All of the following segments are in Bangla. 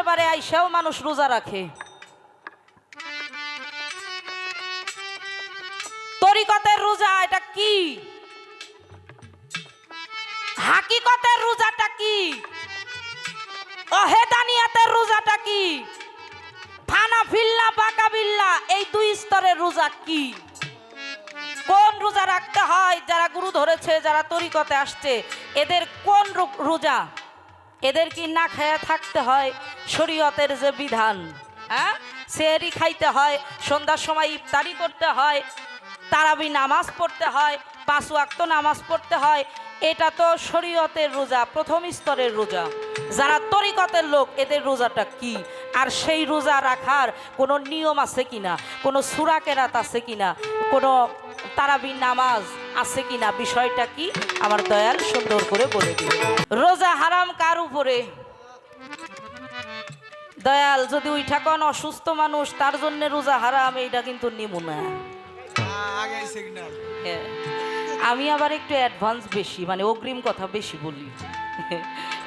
দরবারে আইসাও মানুষ রোজা রাখে। তরিকতের রোজা এটা কি? হাকিকতের রোজাটা কি? অহেদানিয়াতের রোজাটা কি? ফানাফিল্লা বাকাবিল্লা এই দুই স্তরের রোজা কি? কোন রোজা রাখতে হয়? যারা গুরু ধরেছে, যারা তরিকতে আসছে, এদের কোন রোজা? এদের কি না খেয়ে থাকতে হয়? শরীয়তের যে বিধান, হ্যাঁ, সেহরি খাইতে হয়, সন্ধ্যার সময় ইফতারি করতে হয়, তারাবি নামাজ পড়তে হয়, 5 ওয়াক্ত নামাজ পড়তে হয়, এটা তো শরীয়তের রোজা, প্রথম স্তরের রোজা। যারা তরিকতের লোক, এদের রোজাটা কি? আর সেই রোজা রাখার কোনো নিয়ম আছে কিনা, কোনো সূরা কেরাত আছে কিনা, কোনো তারাবি নামাজ আছে কিনা, বিষয়টা কি আমার দয়াল সুন্দর করে বলে দিবে। রোজা হারাম কার উপরে? দয়াল যদি উইঠা কোন অসুস্থ মানুষ, তার জন্য রোজা হারাম, এইটা কিন্তু নিমু না। আমি আবার একটু অ্যাডভান্স বেশি, মানে অগ্রিম কথা বেশি বলি,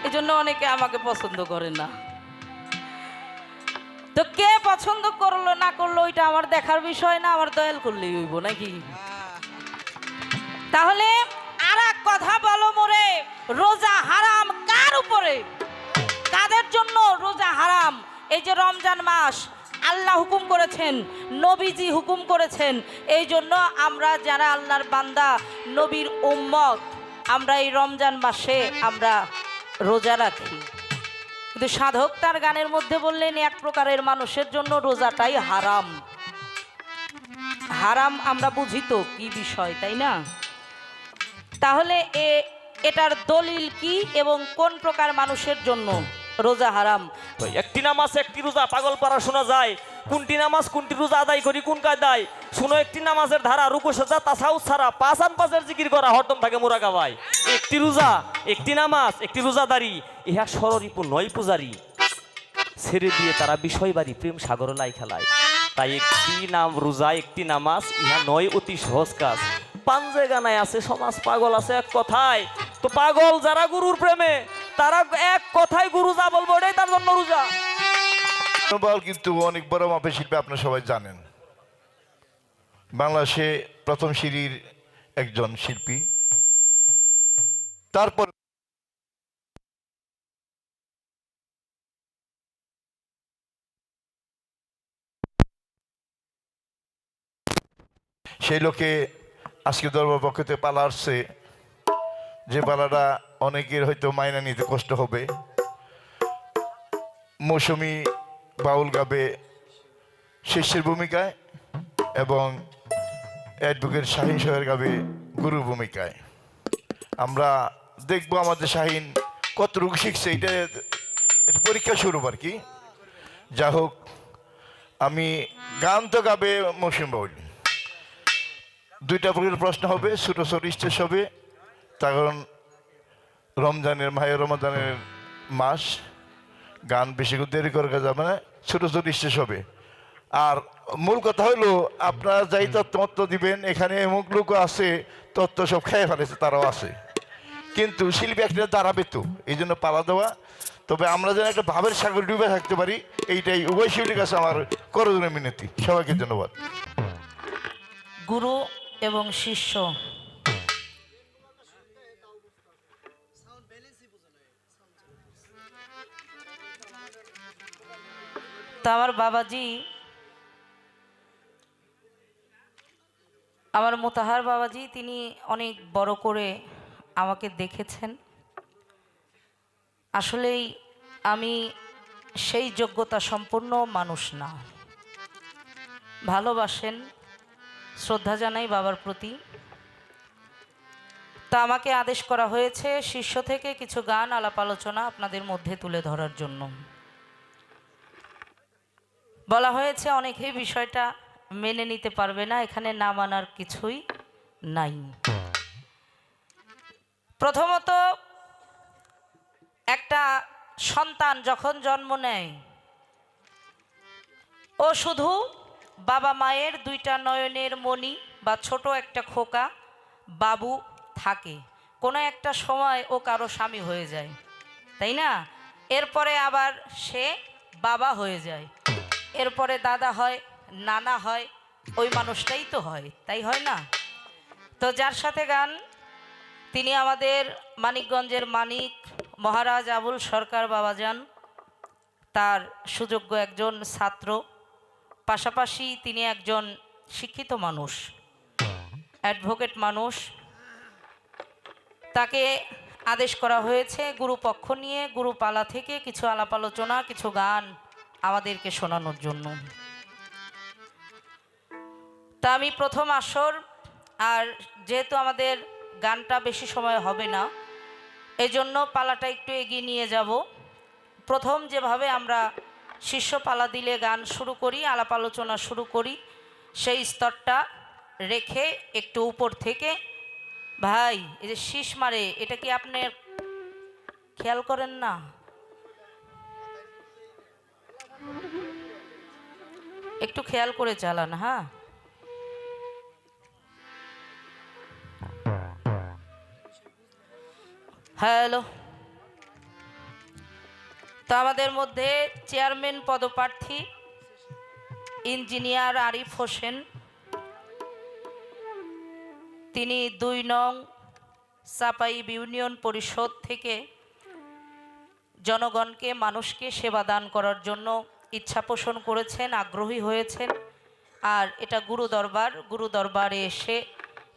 এজন্য অনেকে আমাকে পছন্দ করে না। তো কে পছন্দ করলো না করলো ওইটা আমার দেখার বিষয় না, আমার দয়াল করলেই হইব নাকি? তাহলে আর এক কথা বলো মোরে, রোজা হারাম কার উপরে? কাদের জন্য রোজা হারাম? এই যে রমজান মাস আল্লাহ হুকুম করেছেন, নবীজি হুকুম করেছেন, এই জন্য আমরা যারা আল্লাহর বান্দা, নবীর উম্মত, আমরা এই রমজান মাসে আমরা রোজা রাখি। কিন্তু সাধক তার গানের মধ্যে বললেন এক প্রকারের মানুষের জন্য রোজাটাই হারাম। হারাম আমরা বুঝি তো কি বিষয়, তাই না? তাহলে এটার দলিল কি এবং কোন প্রকার মানুষের জন্য রোজা হারাম? একটি নামাজ একটি রোজা পাগল পারা শোনা যায়, কোনটি নামাজ কোনটি রোজা আদায় করি কোন কায়দায় শুনো। একটি নামাজের ধারা রুকু সাজা তাসাউদ ছাড়া 5 জিকির করা হরদম থাকে মুরাকাবাই। একটি রোজা একটি নামাজ একটি রোজাদারি, ইহা সররিপু নয় পূজারি, ছেড়ে দিয়ে তারা বিষয় বাড়ি প্রেম সাগর লাই খেলায়। তাই একটি নাম রোজা একটি নামাজ, ইহা নয় অতি সহজ কাজ। পাঞ্জে গানায় আছে সমাজ পাগল আছে এক কথায়, তো পাগল যারা গুরুর প্রেমে তারা এক কথায় গুরু যা বলবো এটাই তার জন্য রোজা। কিন্তু অনেক বড় মাপের শিল্পী, আপনারা সবাই জানেন, বাংলাদেশে প্রথম সিঁড়ির একজন শিল্পী। তারপর সেই লোকে আজকে দরবার পক্ষ থেকে পালা আসছে, যে পালাটা অনেকের হয়তো মাইনা নিতে কষ্ট হবে। মৌসুমী বাউল গাবে শিষ্যের ভূমিকায় এবং অ্যাডভোকেট শাহিন সাহের গাবে গুরুর ভূমিকায়। আমরা দেখবো আমাদের শাহিন কতটুকু শিখছে, এটা পরীক্ষা শুরু আর কি। যা হোক, আমি গান তো গাবে মৌসুমী বাউল। 2টা প্রশ্ন হবে, ছোট ছোট স্টেজ হবে, কারণ রমজানের মাহে রমজানের মাস, গান বেশি করে দেরি করে যাবে না, ছোট ছোট স্টেজ হবে। আর মূল কথা হলো আপনারা যাই তত্ত্ব দিবেন, এখানে এমুক লোক আছে তত্ত্ব সব খেয়ে ফেলেছে, তারাও আছে, কিন্তু শিল্পী একটা দাঁড়াবে তো, এই জন্য পালা দেওয়া। তবে আমরা যেন একটা ভাবের সাগর ডুবে থাকতে পারি, এইটাই উভয় শিল্পীর কাছে আমার করজনের মিনতি। সবাইকে ধন্যবাদ। গুরু এবং শিষ্য, তা আমার বাবাজি, আমার মোতাহার বাবাজি, তিনি অনেক বড় করে আমাকে দেখেছেন। আসলেই আমি সেই যোগ্যতা সম্পন্ন মানুষ না। ভালোবাসেন, শ্রদ্ধা জানাই বাবার প্রতি। তা আমাকে আদেশ করা হয়েছে শিষ্য থেকে কিছু গান আলাপ আলোচনা আপনাদের মধ্যে তুলে ধরার জন্য। বলা হয়েছে অনেকেই বিষয়টা মেনে নিতে পারবে না, এখানে না মানার কিছুই নাই। প্রথমত, একটা সন্তান যখন জন্ম নেয়, ও শুধু বাবা মায়ের 2টা নয়নের মণি বা ছোট একটা খোকা বাবু থাকে। কোনো একটা সময় ও কারো স্বামী হয়ে যায়, তাই না? এরপরে আবার সে বাবা হয়ে যায়, এরপরে দাদা হয়, নানা হয়, ওই মানুষটাই তো হয়, তাই হয় না? তো যার সাথে গান তিনি আমাদের মানিকগঞ্জের মানিক মহারাজ আবুল সরকার বাবাজান, তার সুযোগ্য একজন ছাত্র, পাশাপাশি তিনি একজন শিক্ষিত মানুষ, অ্যাডভোকেট মানুষ। তাকে আদেশ করা হয়েছে গুরুপক্ষ নিয়ে গুরুপালা থেকে কিছু আলাপ আলোচনা, কিছু গান আমাদেরকে শোনানোর জন্য। তা আমি প্রথম আসর, আর যেহেতু আমাদের গানটা বেশি সময় হবে না, এই জন্য পালাটা একটু এগিয়ে নিয়ে যাব। প্রথম যেভাবে আমরা শিষ্য পালা দিলে গান শুরু করি, আলাপ আলোচনা শুরু করি, সেই স্তরটা রেখে একটু উপর থেকে, ভাই এই যে শীষ মারে, এটা কি আপনি খেয়াল করেন না? একটু খেয়াল করে চালান। হ্যাঁ, হ্যালো। তো আমাদের মধ্যে চেয়ারম্যান পদপ্রার্থী ইঞ্জিনিয়ার আরিফ হোসেন, তিনি ২ নং চাপাইব ইউনিয়ন পরিষদ থেকে জনগণকে, মানুষকে সেবা দান করার জন্য ইচ্ছা পোষণ করেছেন, আগ্রহী হয়েছেন। আর এটা গুরু দরবারে এসে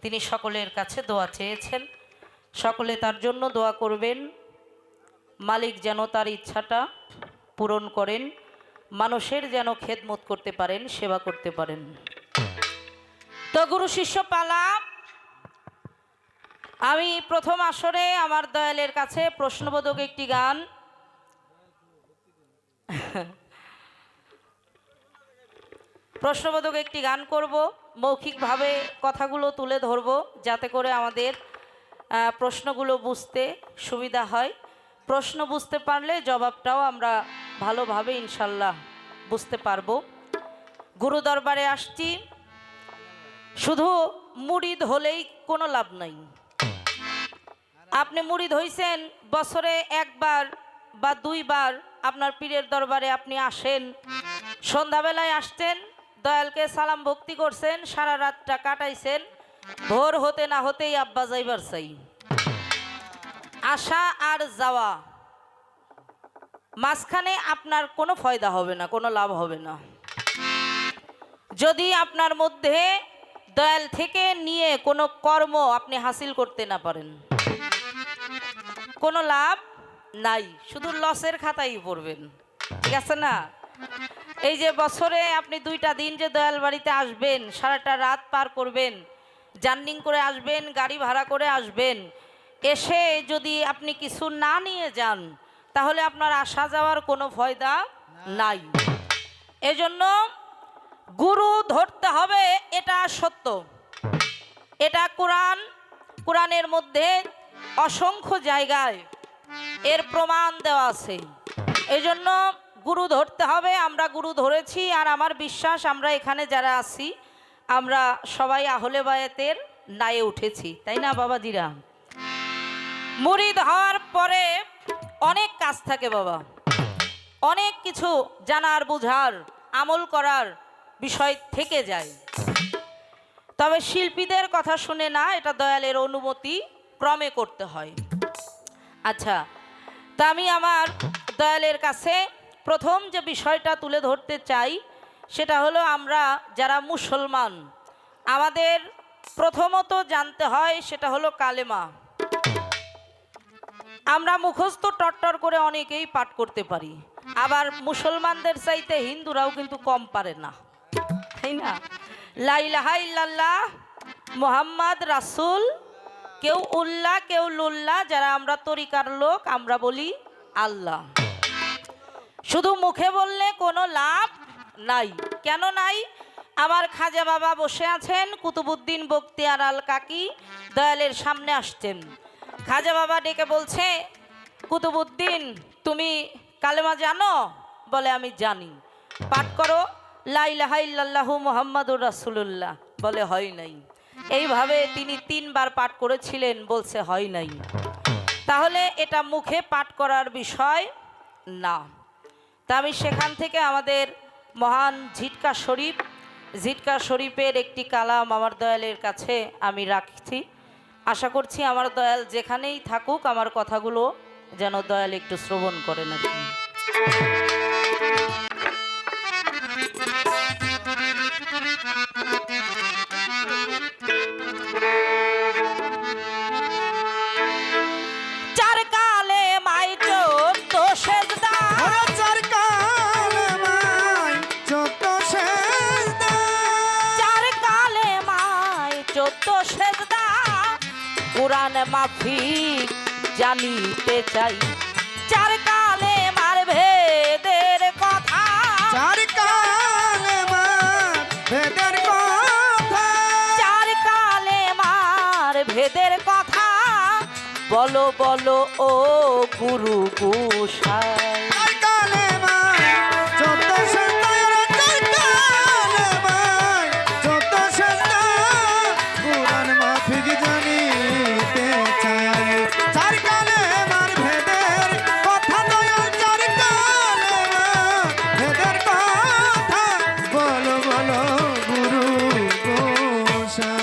তিনি সকলের কাছে দোয়া চেয়েছেন। সকলে তার জন্য দোয়া করবেন, মালিক যেন তার ইচ্ছাটা পূরণ করেন, মানুষের যেন খেদমত করতে পারেন, সেবা করতে পারেন। তো গুরু শিষ্য পালা, আমি প্রথম আসরে আমার দয়ালের কাছে প্রশ্নবোধক একটি গান করব। মৌখিকভাবে কথাগুলো তুলে ধরব, যাতে করে আমাদের প্রশ্নগুলো বুঝতে সুবিধা হয়। প্রশ্ন বুঝতে পারলে জবাবটাও আমরা ভালোভাবে ইনশাল্লাহ বুঝতে পারবো। গুরু দরবারে আসছি, শুধু মুরিদ হলেই কোনো লাভ নাই। আপনি মুরিদ হইছেন, বছরে 1 বার বা 2 বার আপনার পীরের দরবারে আপনি আসেন, সন্ধ্যাবেলায় আসছেন, দয়ালকে সালাম ভক্তি করছেন, সারা রাতটা কাটাইছেন, ভোর হতে না হতেই আব্বা যাইবার চাই। আসা আর যাওয়া, মাঝখানে আপনার কোনো ফায়দা হবে না, কোনো লাভ হবে না। যদি আপনার মধ্যে দয়াল থেকে নিয়ে কোনো কর্ম আপনি হাসিল করতে না পারেন, কোনো লাভ নাই, শুধু লসের খাতায় পড়বেন। ঠিক আছে না? এই যে বছরে আপনি 2টা দিন যে দয়াল বাড়িতে আসবেন, সারাটা রাত পার করবেন, জার্নিং করে আসবেন, গাড়ি ভাড়া করে আসবেন, এসে যদি আপনি কিছু না নিয়ে যান, তাহলে আপনার আসা যাওয়ার কোনো ফায়দা নাই। এজন্য গুরু ধরতে হবে, এটা সত্য। এটা কোরআনের মধ্যে অসংখ্য জায়গায় এর প্রমাণ দেওয়া আছে। এজন্য গুরু ধরতে হবে। আমরা গুরু ধরেছি, আর আমার বিশ্বাস আমরা এখানে যারা আছি, আমরা সবাই আহলে বায়াতের নায়ে উঠেছি, তাই না বাবাজিরা? মুরিদ হওয়ার পরে অনেক কাজ থাকে বাবা, অনেক কিছু জানার, বুঝার, আমল করার বিষয় থেকে যায়। তবে শিল্পীদের কথা শুনে না, এটা দয়ালের অনুমতি ক্রমে করতে হয়। আচ্ছা, তা আমি আমার দয়ালের কাছে প্রথম যে বিষয়টা তুলে ধরতে চাই, সেটা হলো আমরা যারা মুসলমান, আমাদের প্রথমত জানতে হয় সেটা হলো কালেমা। আমরা মুখস্থ টট্টর করে অনেকেই পাঠ করতে পারি, আবার মুসলমানদের চাইতে হিন্দুরাও কিন্তু কম পারে না, তাই না? লা ইলাহা ইল্লাল্লাহ মুহাম্মদ রাসূল, কেউ উল্লাহ কেউ লুল্লাহ, যারা আমরা তরিকার লোক আমরা বলি আল্লাহ। শুধু মুখে বললে কোনো লাভ নাই। কেন নাই? আমার খাজা বাবা বসে আছেন, কুতুবউদ্দিন বখতিয়ার আল কাকি দয়ালের সামনে আসছেন। খাজা বাবা ডেকে বলছে, কুতুবউদ্দিন তুমি কালেমা জানো? বলে আমি জানি। পাঠ করো লা ইলাহা ইল্লাল্লাহু মুহাম্মাদুর রাসূলুল্লাহ। বলে হয় নাই। এইভাবে তিনি 3 বার পাঠ করেছিলেন, বলছে হয় নাই। তাহলে এটা মুখে পাঠ করার বিষয় না। তা আমি সেখান থেকে আমাদের মহান ঝিটকা শরীফের একটি কালাম আমার দয়ালের কাছে আমি রাখছি। আশা করছি আমার দয়াল যেখানেই থাকুক আমার কথাগুলো যেন দয়াল একটু শ্রবণ করেন আর কি। চার কালে মাই চোদ্দ সেজদা, চার কালেমায় চোদ্দ সেজদা, চার কালে মাই চোদ্দ সেজদা, কোরআন মাফিক জানিতে চাই। চার কালে মার ভেদের কথা, চার কালেমার ভেদের কথা, চার কালে মার ভেদের কথা, বলো বলো ও গুরু গোসাই। চার কালেমায় চোদ্দ সেজদা, চার কালেমায় চোদ্দ সেজদা, কুরআন মাফিক জানিতে চাই। চার কালেমার ভেদের কথা দয়াল, চার কালেমার ভেদের কথা, বলো বলো গুরু গোসাই।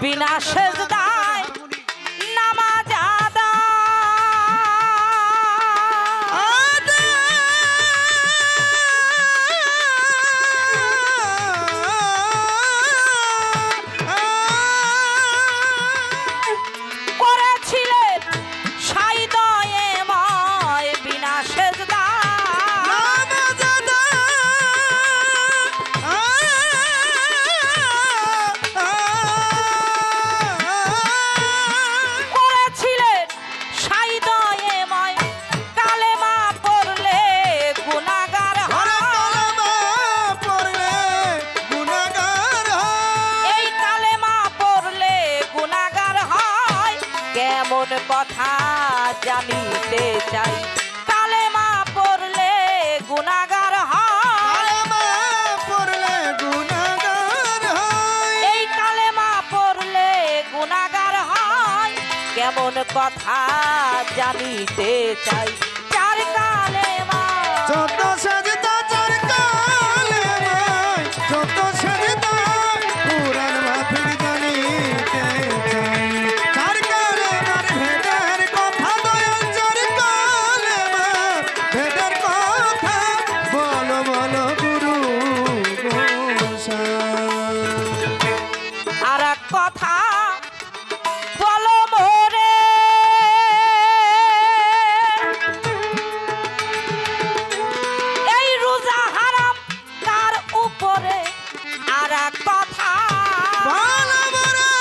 বিনা সেজদায় নামাজ আদায়, করেছিলেন সাইদয়ে ময় বিনা সেজদায়, করেছিলেন সাইদয়ে ময়, কালেমা পড়লে গুনাহগার হয়। এই কালেমা পড়লে গুনাহগার হয়, কেমন কথা জানিতে চাই। কালেমা পড়লে গুনাহগার হয়, এই কালেমা পড়লে গুনাহগার হয়, কেমন কথা জানিতে চাই। চার কালেমা চোদ্দ সেজদা, চার কালেমায় চোদ্দ সেজদা, কুরআন মাফিক জানিতে চাই। চার কালেমার ভেদের কথা দয়াল, চার কালেমার ভেদের কথা, বলো বলো গুরু গোসাই। আর এক কথা বলো মোরে, এই রোজা হারাম কার উপরে। আর এক কথা বলো মোরে,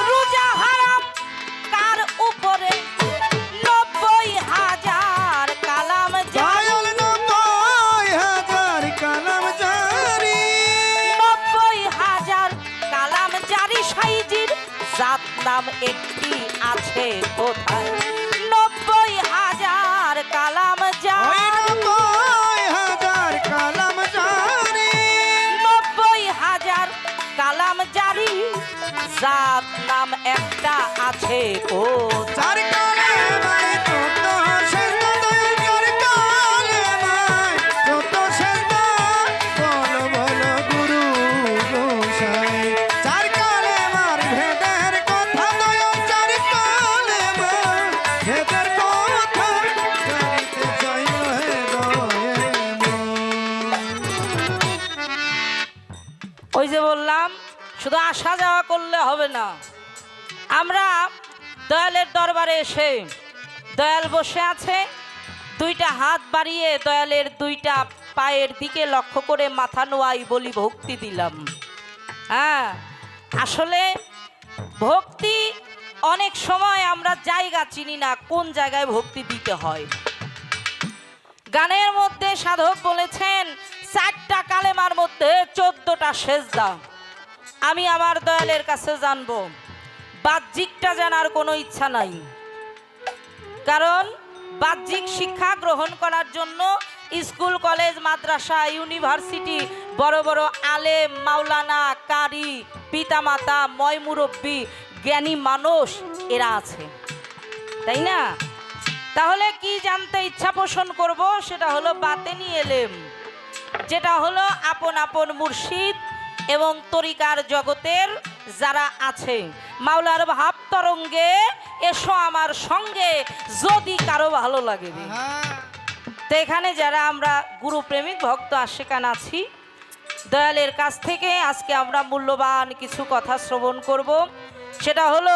রোজা হারাম কার উপরে, 90,000 কালাম জারি, দয়াল 90,000 কালাম জারি, 90,000 কালাম জারি, সাইজির জাত নাম একটি আছে কোথায়। 90,000 কালাম ওই জারি, 90,000 কালাম জারি, 90,000 কালাম জারি, জাত নাম একটা আছে কোথায়। চার কালেমায় চোদ্দ সেজদা, চার কালেমায় চোদ্দ সেজদা, বলো বলো গুরু গোসাই। চার কালেমার ভেদের কথা দয়াল, চার কালেমার ভেদের কথা, জানিতে চাই হে দয়ে মন। ওই যে বললাম শুধু আসা যাওয়া করলে হবে না। আমরা দয়ালের দরবারে এসে দয়াল বসে আছে, দুইটা হাত বাড়িয়ে দয়ালের দুইটা পায়ের দিকে লক্ষ্য করে মাথা নোয়াই বলি ভক্তি দিলাম। হ্যাঁ, আসলে ভক্তি অনেক সময় আমরা জায়গা চিনি না কোন জায়গায় ভক্তি দিতে হয়। গানের মধ্যে সাধক বলেছেন 4টা কালেমার মধ্যে 14টা সেজদা। আমি আমার দয়ালের কাছে জানবো, বাহ্যিকটা জানার কোনো ইচ্ছা নাই, কারণ বাহ্যিক শিক্ষা গ্রহণ করার জন্য স্কুল কলেজ মাদ্রাসা ইউনিভার্সিটি বড় বড় আলেম মাওলানা কারি পিতামাতা ময়মুরব্বী জ্ঞানী মানুষ এরা আছে, তাই না? তাহলে কি জানতে ইচ্ছা পোষণ করব, সেটা হলো বাতেনি এলেম, যেটা হলো আপন আপন মুর্শিদ এবং তরিকার জগতের যারা আছে। মাওলার ভাব তরঙ্গে এসো আমার সঙ্গে, যদি কারো ভালো লাগে। তো এখানে যারা আমরা গুরু প্রেমিক ভক্ত আশিকান আছি, দয়ালের কাছ থেকে আজকে আমরা মূল্যবান কিছু কথা শ্রবণ করব। সেটা হলো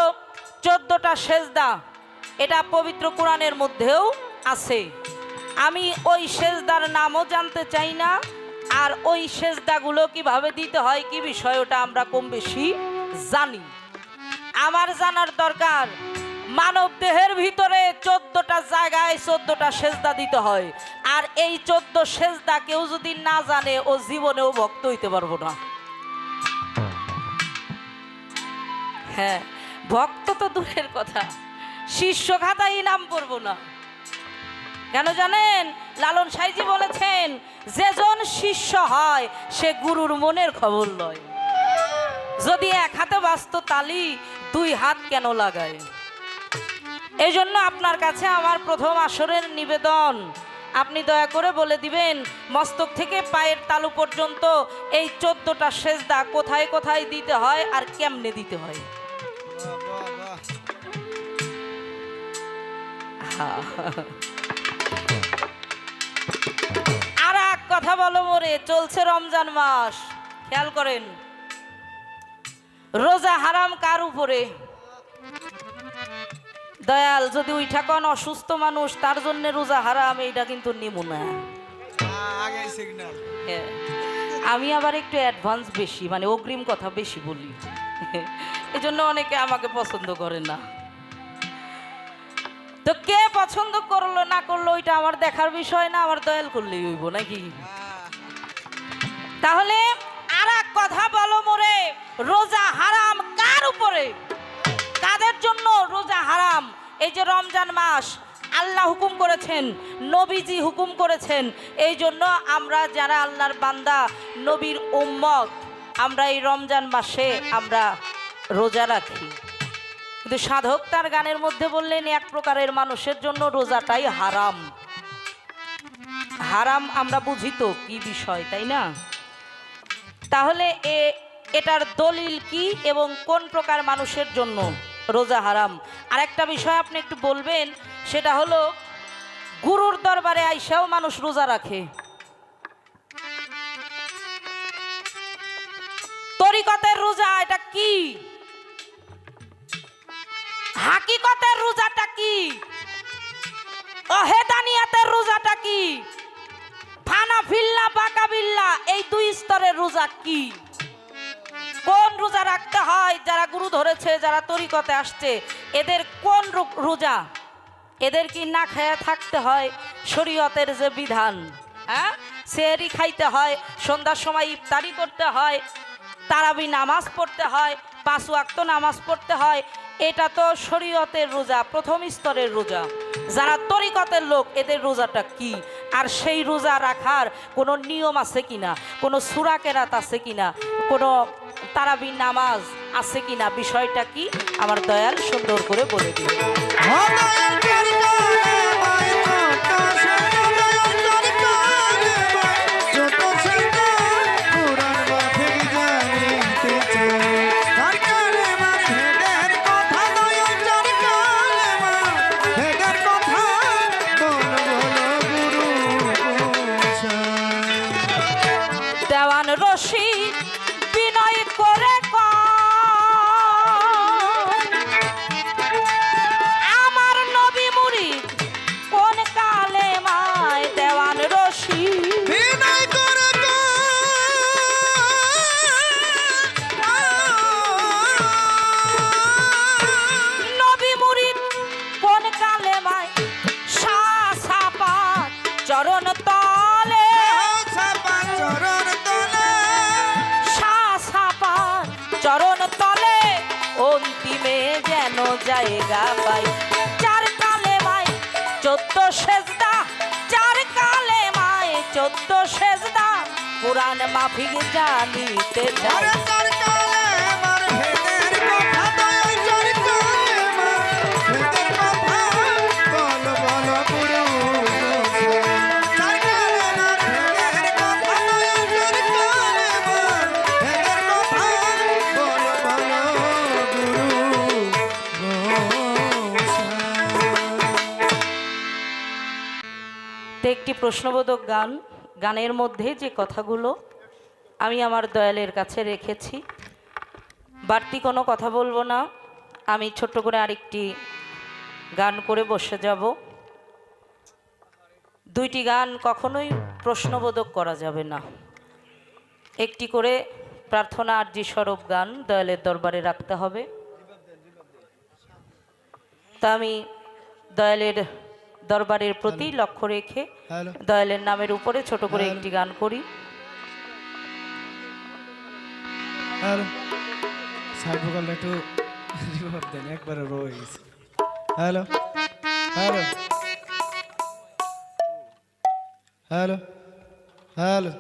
14টা সেজদা, এটা পবিত্র কোরআনের মধ্যেও আছে। আমি ওই সেজদার নামও জানতে চাই না, আর ওই সেজদাগুলো কিভাবে দিতে হয় কি বিষয় ওটা আমরা কম বেশি জানি। আমার জানার দরকার মানব দেহের ভিতরে 14টা জায়গায় 14টা সেজদা দিতে হয়, আর এই 14 সেজদা কেউ যদি না জানে ও জীবনেও ভক্ত হইতে পারবো না। হ্যাঁ, ভক্ত তো দূরের কথা, শিষ্য খাতায় নাম পড়বো না। কেন জানেন? লালন সাইজি বলেছেন, যেজন শিষ্য হয় সে গুরুর মনের খবর লয়। যদি এক হাতে বাস্ত তালি, 2 হাত কেন লাগায়? এই জন্য আপনার কাছে আমার প্রথম আসরের নিবেদন, আপনি দয়া করে বলে দিবেন মস্তক থেকে পায়ের তালু পর্যন্ত এই 14টা সেজদা কোথায় কোথায় দিতে হয় আর কেমনে দিতে হয়। আর এক কথা বলো মোরে, চলছে রমজান মাস, খেয়াল করেন রোজা হারাম কার উপরে? দয়াল যদি উইঠা কোন অসুস্থ মানুষ তার জন্য রোজা হারাম, এইটা কিন্তু নিমু না। হ্যাঁ, আমি আবার একটু অ্যাডভান্স বেশি, মানে অগ্রিম কথা বেশি বলি, এজন্য অনেকে আমাকে পছন্দ করে না। তো কে পছন্দ করলো না করলো ওইটা আমার দেখার বিষয় না, আমার দয়াল করলেই হইব নাকি? তাহলে আর এক কথা বলো মোরে, রোজা হারাম কার উপরে? কাদের জন্য রোজা হারাম? এই যে রমজান মাস আল্লাহ হুকুম করেছেন, নবীজি হুকুম করেছেন, এই জন্য আমরা যারা আল্লাহর বান্দা নবীর উম্মত, আমরা এই রমজান মাসে আমরা রোজা রাখি। কিন্তু সাধক তার গানের মধ্যে বললেন এক প্রকারের মানুষের জন্য রোজাটাই হারাম। হারাম আমরা বুঝি তো কি বিষয়, তাই না? তাহলে এটার দলিল কি এবং কোন প্রকার মানুষের জন্য রোজা হারাম? আর একটা বিষয় আপনি একটু বলবেন, সেটা হলো গুরুর দরবারে আইসাও মানুষ রোজা রাখে। তরিকতের রোজা এটা কি? হাকিকতের রোজাটা কি? অহেদানিয়াতের রোজাটা কি? ফানা ফিল্লা বাকা বিল্লা, এই 2 স্তরের রোজা কি? কোন রোজা রাখতে হয়? যারা গুরু ধরেছে, যারা তরিকতে আসছে, এদের কোন রোজা? এদের কি না খেয়ে থাকতে হয়? শরীয়তের যে বিধান, হ্যাঁ, সেহরি খাইতে হয়, সন্ধ্যার সময় ইফতারি করতে হয়, তারাবি নামাজ পড়তে হয়, 5 ওয়াক্ত নামাজ পড়তে হয়, এটা তো শরীয়তের রোজা, প্রথম স্তরের রোজা। যারা তরিকতের লোক, এদের রোজাটা কি? আর সেই রোজা রাখার কোনো নিয়ম আছে কিনা, কোনো সূরা কেরাত আছে কিনা, কোনো তারাবি নামাজ আছে কিনা, বিষয়টা কি আমার দয়াল সুন্দর করে বলে দিবে। দেওয়ান রশিদ বিনয় করে আমার নবী মুরিদ কোন কালে মায়? দেওয়ান রশিদ বিনয় করে নবী মুরিদ কোন কালে মায়? সাপা চরণ তলে, চরণ তলে অন্তিমে যেন জায়গা পাই। 4 কালে মাই 14 সেজদা, 4 কালে মায় কোরআন মাফিক জানিতে চাই ওরে যার কালেমার ভেদের কথা দয়াল যার কালেমার ভেদের কথা বল বল গুরু গোসাই যার কালেমার ভেদের কথা দয়াল যার কালেমার ভেদের কথা বল বল গুরু গোসাই। তো একটি প্রশ্নবোধক গান, গানের মধ্যে যে কথাগুলো আমি আমার দয়ালের কাছে রেখেছি, বাড়তি কোনো কথা বলবো না। আমি ছোট্ট করে আরেকটি গান করে বসে যাব। দুইটি গান কখনোই প্রশ্নবোধক করা যাবে না। একটি করে প্রার্থনা আরজি স্বরূপ গান দয়ালের দরবারে রাখতে হবে। তা আমি দয়ালের দরবারের প্রতি লক্ষ্য রেখে হ্যালো দয়ালের নামের উপরে ছোট করে একটি গান করি। হ্যালো সাইড ভোকালটা একটু রিভার্ব দেন, একবারে রয়ে গেছে। হ্যালো হ্যালো হ্যালো হ্যালো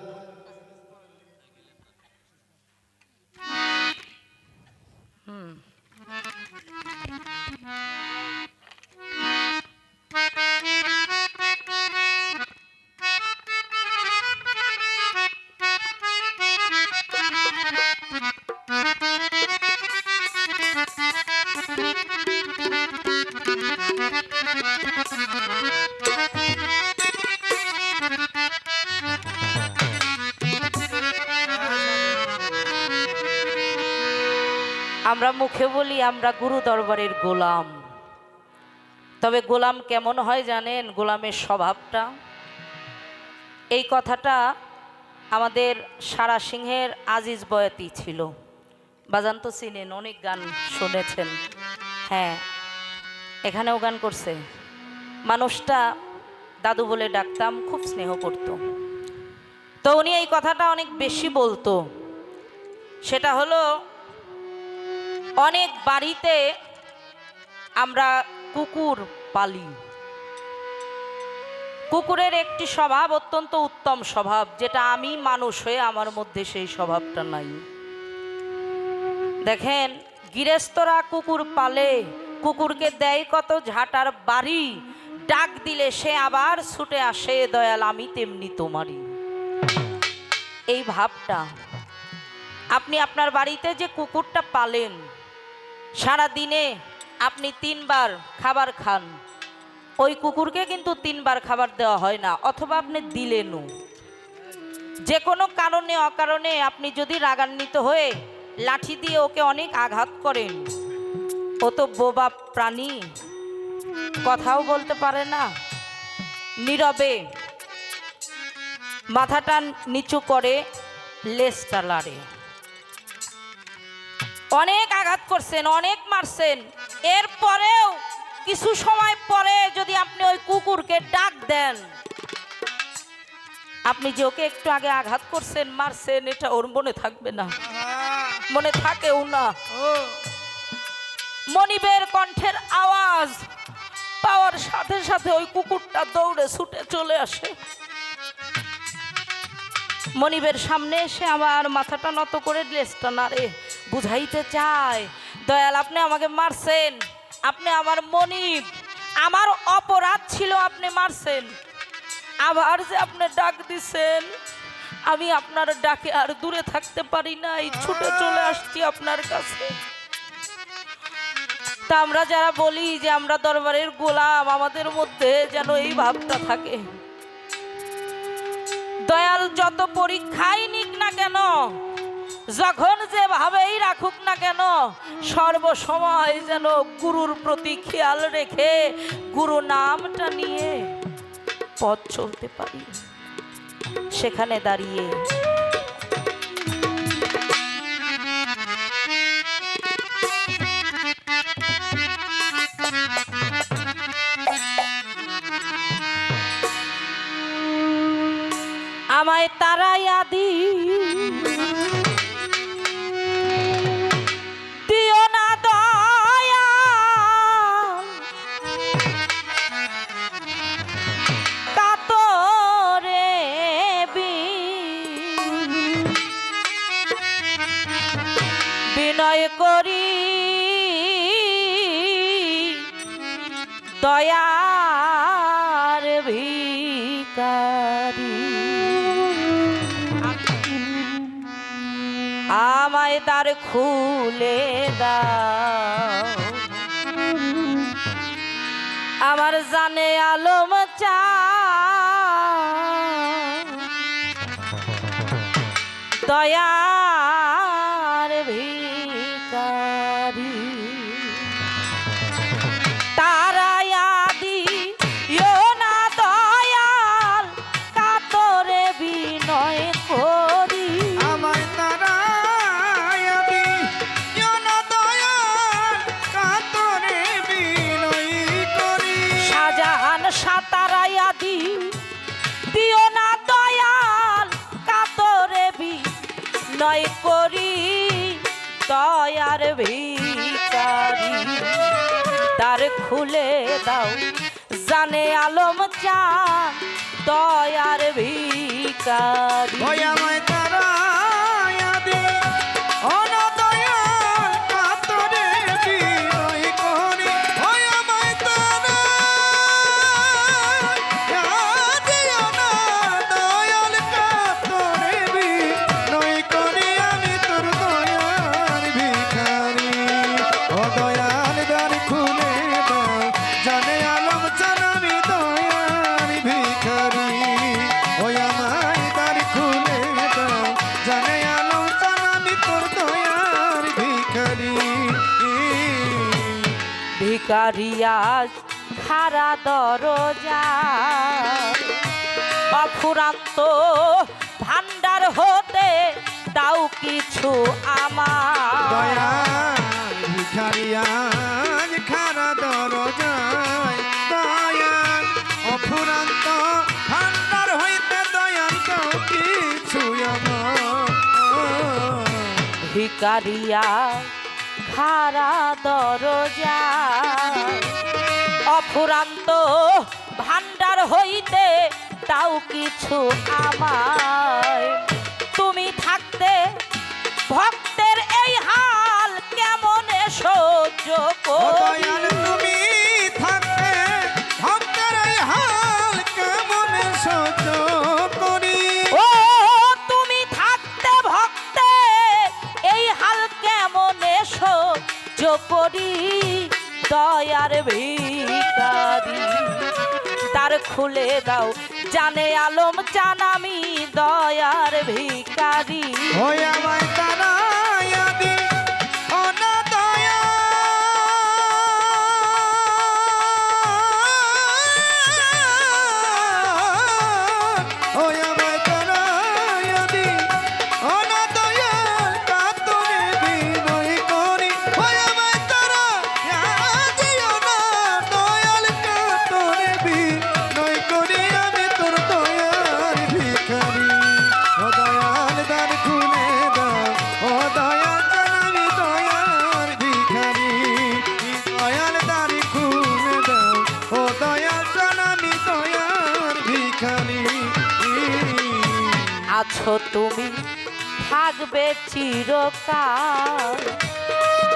আমরা মুখে বলি আমরা গুরু দরবারের গোলাম, তবে গোলাম কেমন হয় জানেন? গোলামের স্বভাবটা। এই কথাটা আমাদের সারা সিংহের আজিজ বয়াতি ছিল। বাজান তো চিনেন, অনেক গান শুনেছেন। হ্যাঁ, এখানেও গান করছে। মানুষটা দাদু বলে ডাকতাম, খুব স্নেহ করত। তো উনি এই কথাটা অনেক বেশি বলতো। সেটা হলো, অনেক বাড়িতে আমরা কুকুর পালি। কুকুরের একটি স্বভাব অত্যন্ত উত্তম স্বভাব, যেটা আমি মানুষ হয়ে আমার মধ্যে সেই স্বভাবটা নাই। দেখেন, গৃহস্থরা কুকুর পালে, কুকুরকে দেয় কত ঝাঁটার বাড়ি, ডাক দিলে সে আবার ছুটে আসে, দয়াল আমি তেমনি তোমারই। এই ভাবটা আপনি আপনার বাড়িতে যে কুকুরটা পালেন, সারা দিনে আপনি 3 বার খাবার খান, ওই কুকুরকে কিন্তু 3 বার খাবার দেওয়া হয় না, অথবা আপনি দিলেনও। যে কোনো কারণে অকারণে আপনি যদি রাগান্বিত হয়ে লাঠি দিয়ে ওকে অনেক আঘাত করেন, ও তো বোবা প্রাণী, কথাও বলতে পারে না, নীরবে মাথাটা নিচু করে লেজটা লাড়ে। অনেক আঘাত করছেন, অনেক মারছেন, এরপরেও কিছু সময় পরে যদি আপনি ওই কুকুরকে ডাক দেন, আপনি যে ওকে একটু আগে আঘাত করছেন, মারছেন, এটা ওর মনে থাকবে না, মনে থাকেও না। মনিবের কণ্ঠের আওয়াজ পাওয়ার সাথে সাথে ওই কুকুরটা দৌড়ে ছুটে চলে আসে, মনিবের সামনে এসে আবার মাথাটা নত করে লেজটা নাড়ে, বুঝাইতে চায়, দয়াল আপনি আমাকে মারছেন, আপনি আমার মনিব, আমার অপরাধ ছিল আপনি মারছেন, আবার যে আপনি ডাক দিছেন, আমি আপনার ডাকে আর দূরে থাকতে পারি নাই, ছুটে চলে আসছি আপনার কাছে। তা আমরা যারা বলি যে আমরা দরবারের গোলাম, আমাদের মধ্যে যেন এই ভাবটা থাকে। দয়াল যত পরীক্ষাই নিক না কেন, যখন যেভাবেই রাখুক না কেন, সর্বসময় যেন গুরুর প্রতি খেয়াল রেখে গুরু নামটা নিয়ে পথ চলতে পারি। সেখানে দাঁড়িয়ে আমায় তারাইয়া দিও না দয়া, কাতরে দয়ার ভিখারি আমায় দ্বার খুলে দাও আমার জানে আলম চা দয়ার ভিখারি তারায়া দিও না দয়াল কাতরে বিনয় করি আমায় তারায় দিও না দয়াল কাতরে বিনয় করি শাহজাহান সাতারায়া দিও না দয়াল কাতরে বিনয় করি দয়ার ভিখারি তার খুলে দাও জানে আলম চান দয়ার ভিখারি ওই আমায় তারায় দিও না দয়াল কাতরে বিনয় করি ওই আমায় তারায় দিও না দয়াল কাতরে বিনয় করি আমি তোর দয়ার ভিখারি ও দয়াল দ্বার খুলে দাও জানে আলম চান আমি দয়ার ভিখারি ওই আমায় দ্বার খুলে দাও জানে আলম চান আমি তোর দয়ার ভিখারি ভিখারিয়াজ খারা দরজা অফুরান্ত ভান্ডার হতে দাও কিছু আমার দয়াল ভিখারি আজ খারা দরজায় দয়াল অফুরান্ত ভান্ডার হইতে দয়াল দাও কিছু আমার ভিখারিয়া খারা দরজা অফুরান্ত ভান্ডার হইতে দাও কিছু আমায় তুমি থাকতে ভক্তের এই হাল কেমনে সহ্য ও করি দয়াল তুমি থাকতে ভক্তের এই হাল কেমনে সহ্য করি ও তুমি থাকতে ভক্তে এই হাল কেমনে সহ্য করি দয়ার ভিখারি তার খুলে দাও জানে আলম চান আমি দয়ার ভিখারি ওই আমায় তারায় দিও না দয়াল ওই আমায় তারায় দিও না দয়াল কাতরে বিনয় করি ওই আমায় তারায় দিও না দয়াল কাতরে বিনয় করি আমি তোর দয়ার ভিখারি ও দয়াল দ্বার খুলে দাও ও দয়াল জানাবি দয়ার ভিখারি দয়াল দ্বার খুলে দাও ও দয়াল জানাবি দয়ার ভিখারি আছো তুমি থাকবে চিরকাল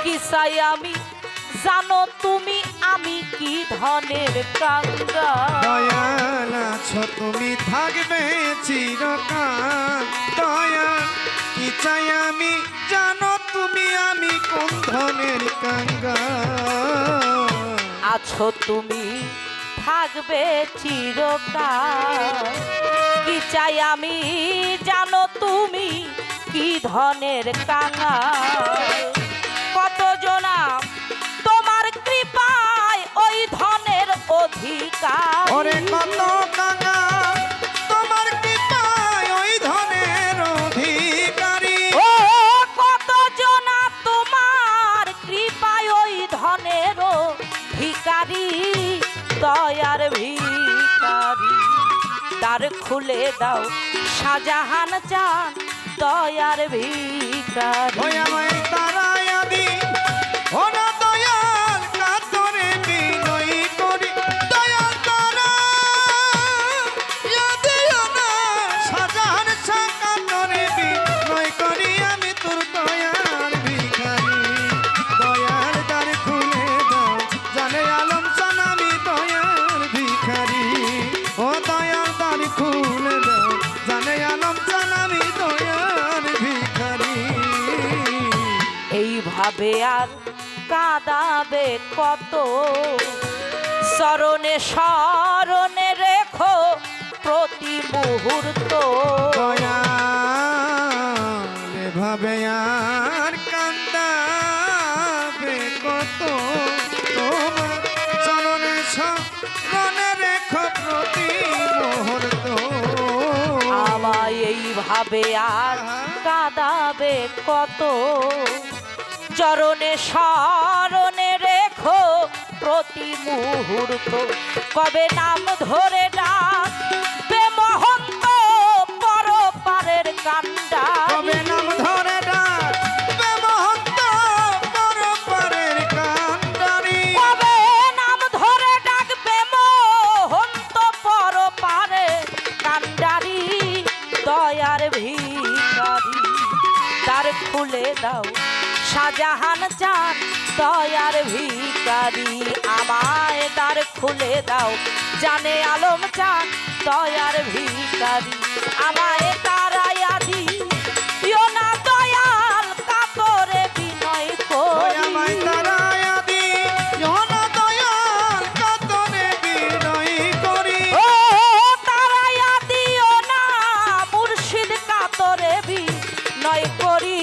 কি চাই আমি জানো তুমি আমি কি ধনের কাঙ্গা দয়াল আছো তুমি থাকবে চিরকাল দয়াল কি চাই আমি জানো তুমি আমি কোন ধনের কাঙ্গাল আছো তুমি থাকবে চিরকাল কি চাই আমি জানো তুমি কি ধনের কাঙাল কত জনা তোমার কৃপায় ওই ধনের অধিকার ওরে কত কাঙ্গাল তোমার কৃপায় ওই ধনের অধিকারী ও কত জনা তোমার কৃপায় ওই ধনের ভিখারি দয়ার ভিখারি দ্বার খুলে দাও শাহজাহান চান দয়ার ভিখারি ওই আমায় তারায় দিও না দয়াল কাতরে বিনয় করি দয়াল তারায় দিও না সাজান কাতরে বিনয় করি আমি তোর দয়ার ভিখারি দয়াল দ্বার খুলে দাও জানে আলম চান আমি দয়ার এইভাবে আর কাঁদাবে কত, স্মরণে স্মরণে রেখো প্রতি মুহূর্ত। দয়াল এভাবে আর কান্দাবে কত, তোমার চরণে স্মরণে রেখো প্রতি মুহূর্ত। আমায় এইভাবে আর কাঁদাবে কত, চরণে স্মরণে রেখো প্রতি মুহূর্ত। কবে নাম ধরে ডাকবে মহন্ত পরপারের কান্ডা, কবে নাম ধরে ডাকবে মহন্ত পরপারের কান্ডারি, কবে নাম ধরে ডাকবে মহন্ত পরপারের কান্ডারি। দয়ার ভিখারি দ্বার খুলে দাও শাহজাহান চান, দয়ার ভিখারি আমায় দ্বার খুলে দাও জানে আলম চান, দয়ার ভিখারি আমায় তারাইয়া দিও না দয়াল কাতরে বিনয় করি। আমায় তারায়া দিও না দয়াল কাতরে বিনয় করি। ও তারাইয়া দিও না মুর্শিদ কাতরে বিনয় করি।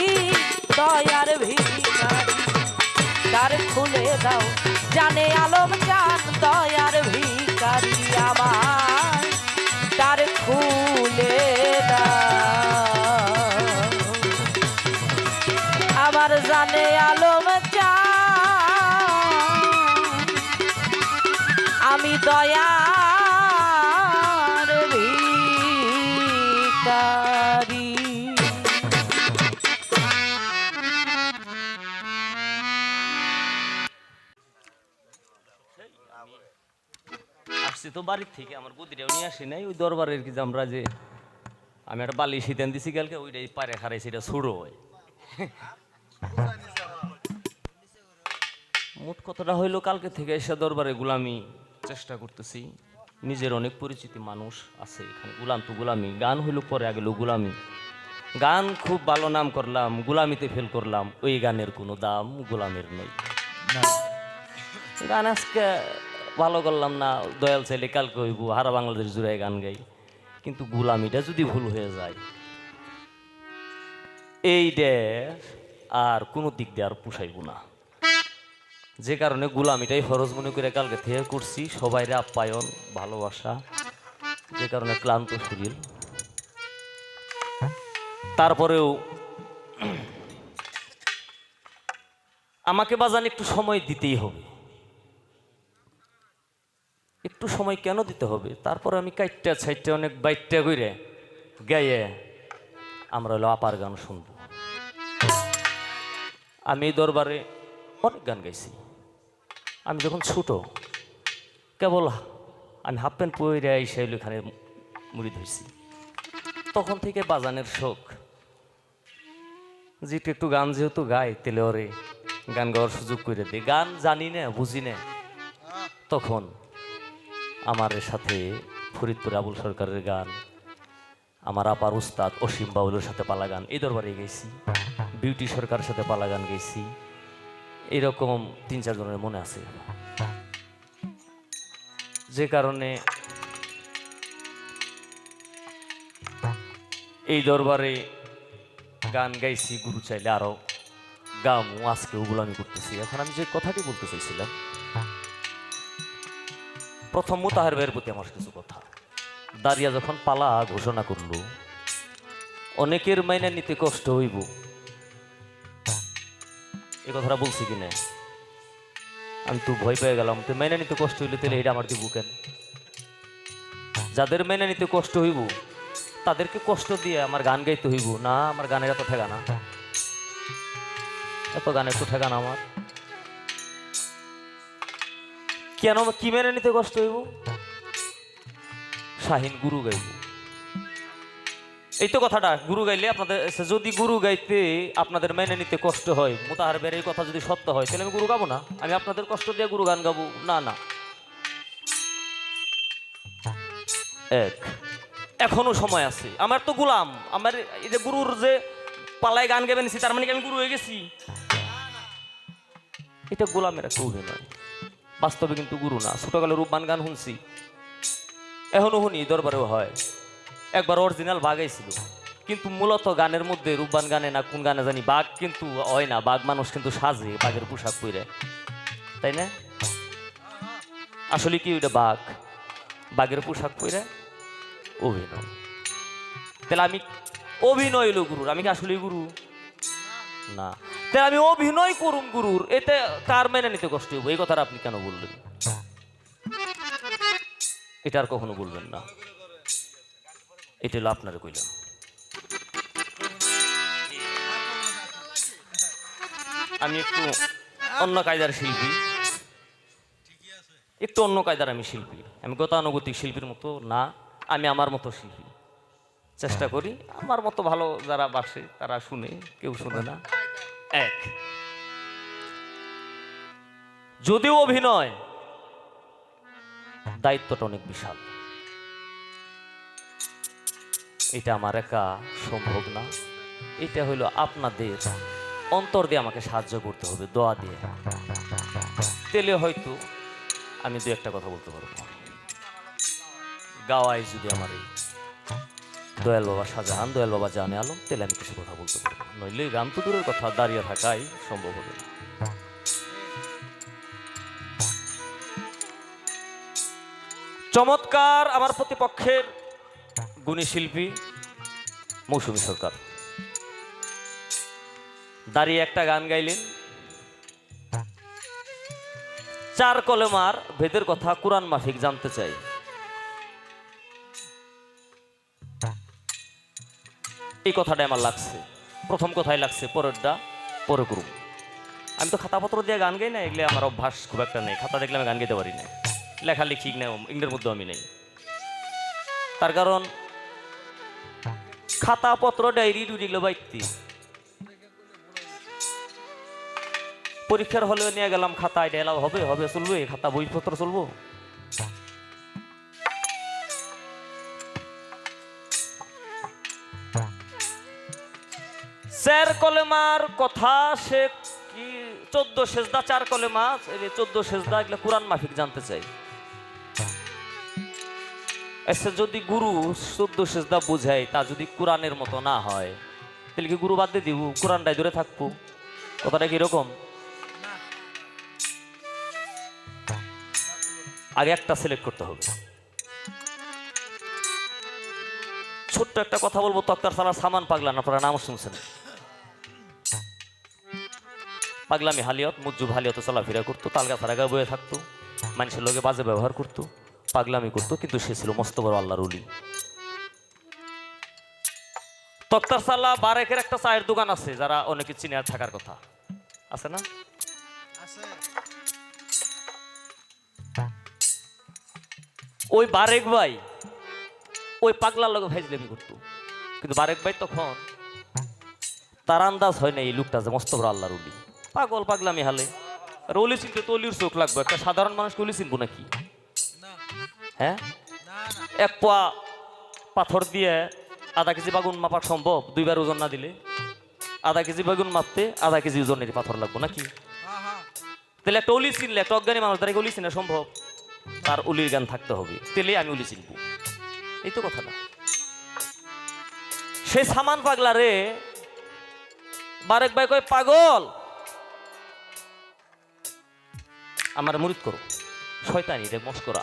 দয়ার ভিখারি দ্বার খুলে দাও জানে আলম চান, দয়ার ভিখারি আমার দ্বার খুলে দাও, আমার জানে আলম চান, আমি দয়ার ভিখারি। আসছি তো বাড়ির থেকে, আমার গদিটাও নিয়ে আসি নাই। ওই দরবারের কি যে আমরা যে আমি একটা বালি শীতেন দিছি কালকে, ওইটাই পারে খারাইছি, এটা ছুড়ো হয়। মোট কথাটা হইলো কালকে থেকে এসে দরবারে গুলামি চেষ্টা করতেছি। নিজের অনেক পরিচিতি মানুষ আছে এখানে, গুলাম তো গুলামি, গান হইলো পরে, আগে গুলামি। গান খুব ভালো নাম করলাম, গুলামিতে ফেল করলাম, ওই গানের কোনো দাম গুলামের নেই। গান আজকে ভালো করলাম না, দয়াল চাইলে কালকে হইব, হারা বাংলাদেশ জুড়ে গান গাই, কিন্তু গুলামিটা যদি ভুল হয়ে যায় এইটা আর কোনো দিক দিয়ে আর পুষাইব না। যে কারণে গুলামিটাই ফরজ মনে করে কালকে থেকে করছি, সবাইরে আপ্যায়ন ভালোবাসা, যে কারণে ক্লান্ত শরীর। তারপরেও আমাকে বাজান একটু সময় দিতেই হবে। একটু সময় কেন দিতে হবে? তারপরে আমি কাইটটা ছাইটটা অনেক বাইটটা কইরে গাইয়ে আমরা হলো আপার গান শুনবো। আমি এই দরবারে অনেক গান গাইছি। আমি যখন ছোট কেবল আমি হাফ প্যান্ট পরে এসে এখানে মুড়ি ধরছি, তখন থেকে বাজানের শখ, যেটা একটু গান যেহেতু গাই তেলে ওরে গান গাওয়ার সুযোগ করে দে। গান জানি না বুঝি না, তখন আমার সাথে ফরিদপুর আবুল সরকারের গান, আমার আপার উস্তাদ অসীম বাউলের সাথে পালা গান এই দরবারে গেছি, বিউটি সরকারের সাথে পালা গান গেছি, এরকম ৩-৪ জনের মনে আছে। যে কারণে এই দরবারে গান গাইছি, গুরু চাইলে আরো গামু, আজকে ওগুলো আমি করতেছি। এখন আমি যে কথাটি বলতে চাইছিলাম, প্রথম মুতাহার ভাইয়ের প্রতি আমার কিছু কথা। দাঁড়িয়া যখন পালা ঘোষণা করলো, অনেকের মাইনা নিতে কষ্ট হইব, এ কথাটা বলছি কিনা আমি তো ভয় পেয়ে গেলাম। তো মাইনা নিতে কষ্ট হইলে তাহলে এটা আমার দিব কেন? যাদের মাইনা নিতে কষ্ট হইব তাদেরকে কষ্ট দিয়ে আমার গান গাইতে হইব না? আমার গানের এত ঠেকানা, এত গানের তো ঠেকানা আমার কেন? কি মেনে নিতে কষ্ট হইব? শাহিন গুরু গাইব, এই তো কথাটা। গুরু গাইলে আপনাদের, যদি গুরু গাইতে আপনাদের মেনে নিতে কষ্ট হয়, মুতাহার ভাইয়ের এই কথা যদি সত্য হয়, তাহলে আমি গুরু গাবো না? আমি আপনাদের কষ্ট দিয়ে গুরু গান গাবো? না না। এখনো সময় আছে, আমার তো গুলাম। আমার এই যে গুরুর যে পালায় গান গাবেন, তার মানে কি আমি গুরু হয়ে গেছি? এটা গোলামের একটা অভিনয়, বাস্তবে কিন্তু গুরু না। ছোটকালে রূপবান গান শুনছি, এখনো শুনি, দরবারেও হয়। একবার অরিজিনাল বাঘ ছিল, কিন্তু মূলত গানের মধ্যে রূপবান গানে না কোন গানে জানি বাঘ কিন্তু হয় না, বাঘ মানুষ কিন্তু সাজে বাঘের পোশাক পরে, তাই না? আসলে কি ওইটা বাঘ, বাঘের পোশাক পরে অভিনয়। তাহলে আমি অভিনয় হলো গুরুর, আমি কি আসলে গুরু না? তাহলে আমি অভিনয় করুন গুরুর, এতে কার মেনে নিতে কষ্ট হইব? এই কথাটা আপনি কেন বললেন? এটা আর কখনো বলবেন না, এটা হলো আপনার কইলাম। আমি একটু অন্য কায়দার শিল্পী, একটু অন্য কায়দার আমি শিল্পী। আমি গতানুগতিক শিল্পীর মতো না, আমি আমার মতো শিল্পী। চেষ্টা করি আমার মতো ভালো, যারা বাসে তারা শুনে, কেউ শুনে না। এক, যদিও অভিনয় দায়িত্বটা অনেক বিশাল, এটা আমার একা সম্ভব না। এটা হলো আপনাদের অন্তর দিয়ে আমাকে সাহায্য করতে হবে, দোয়া দিয়ে। তেলে হয়তো আমি দু একটা কথা বলতে পারবো। গাওয়ায় যদি আমার এই দয়াল বাবা শাহজাহান, দয়াল বাবা জানে আলম, তাহলে আমি কিছু কথা বলতে পারবো, নইলে গান তো দূরের কথা, দাঁড়িয়ে থাকাই সম্ভব হবে না। চমৎকার আমার প্রতিপক্ষের গুণী শিল্পী মৌসুমী সরকার দাঁড়িয়ে একটা গান গাইলেন, চার কলেমার ভেদের কথা কুরআন মাফিক জানতে চাই। এই কথাটা আমার লাগছে, প্রথম কথাই লাগছে, পরেরটা পরে করুন। আমি তো খাতাপত্র দিয়ে গান গাই না, এগুলো আমার অভ্যাস খুব একটা নেই। খাতা দেখলে আমি গান গাইতে পারি না, লেখালেখি না, ইংরের মধ্যে আমি নেই। তার কারণ খাতাপত্র ডায়েরি ডুডিগুলো বাইতি, পরীক্ষার হলে নিয়ে গেলাম খাতা, এটা এলাও হবে, হবে চলবে, খাতা বইপত্র চলবো। চার কলেমার কথা, সে কি 14 সেজদা, 4 কলেমা, 14 সেজদা, এগুলো কুরআন মাফিক জানতে চাই। আচ্ছা, যদি গুরু 14 সেজদা বুঝায়, তা যদি কোরআনের মতো না হয়, তাহলে কি গুরু বাদ দিয়ে দিব, কোরআনটাই ধরে থাকবো? কথাটা কিরকম? আগে একটা সিলেক্ট করতে হবে। ছোট্ট একটা কথা বলবো, তক্তার সালার সামান পাগলান, আপনারা নাম শুনছেন। পাগলামি হালিয়ত, মুজ্জুব হালিয়ত চলাফেরা করতো, তালগা সারাগা বয়ে থাকতো, মানুষের লোকে বাজে ব্যবহার করতো, পাগলামি করতো, কিন্তু সে ছিল মস্ত বড় আল্লাহর ওলি। তক্তার সাল্লাহ বারেকের একটা চায়ের দোকান আছে, যারা অনেকে চিনে থাকার কথা আছে না? ওই বারেক ভাই ওই পাগলার লগে ভাইজলামি করতো, কিন্তু বারেক ভাই তখন তার আন্দাজ হয় না এই লোকটা যে মস্ত বড় আল্লাহর ওলি। পাগল পাগলামি হালে, আর অলি চিনতে তো অলির চোখ লাগবে, একটা সাধারণ মানুষকে অলি চিনবো নাকি? হ্যাঁ, এক পোয়া পাথর দিয়ে আধা কেজি বাগুন মাপা সম্ভব? 2 বার ওজন না দিলে আধা কেজি বাগুন মাপতে আধা কেজি ওজনের পাথর লাগবো নাকি? তাহলে একটা অলি চিনলে, একটা অজ্ঞানী মানুষ দ্বারা অলি চিনা সম্ভব? তার অলির জ্ঞান থাকতে হবে, তাহলে আমি অলি চিনবো। এই তো কথা না? সেই সামান পাগলা রে বারেক ভাই কয়, পাগল আমার মুরিদ করো। শয়তানি রে, মস্করা,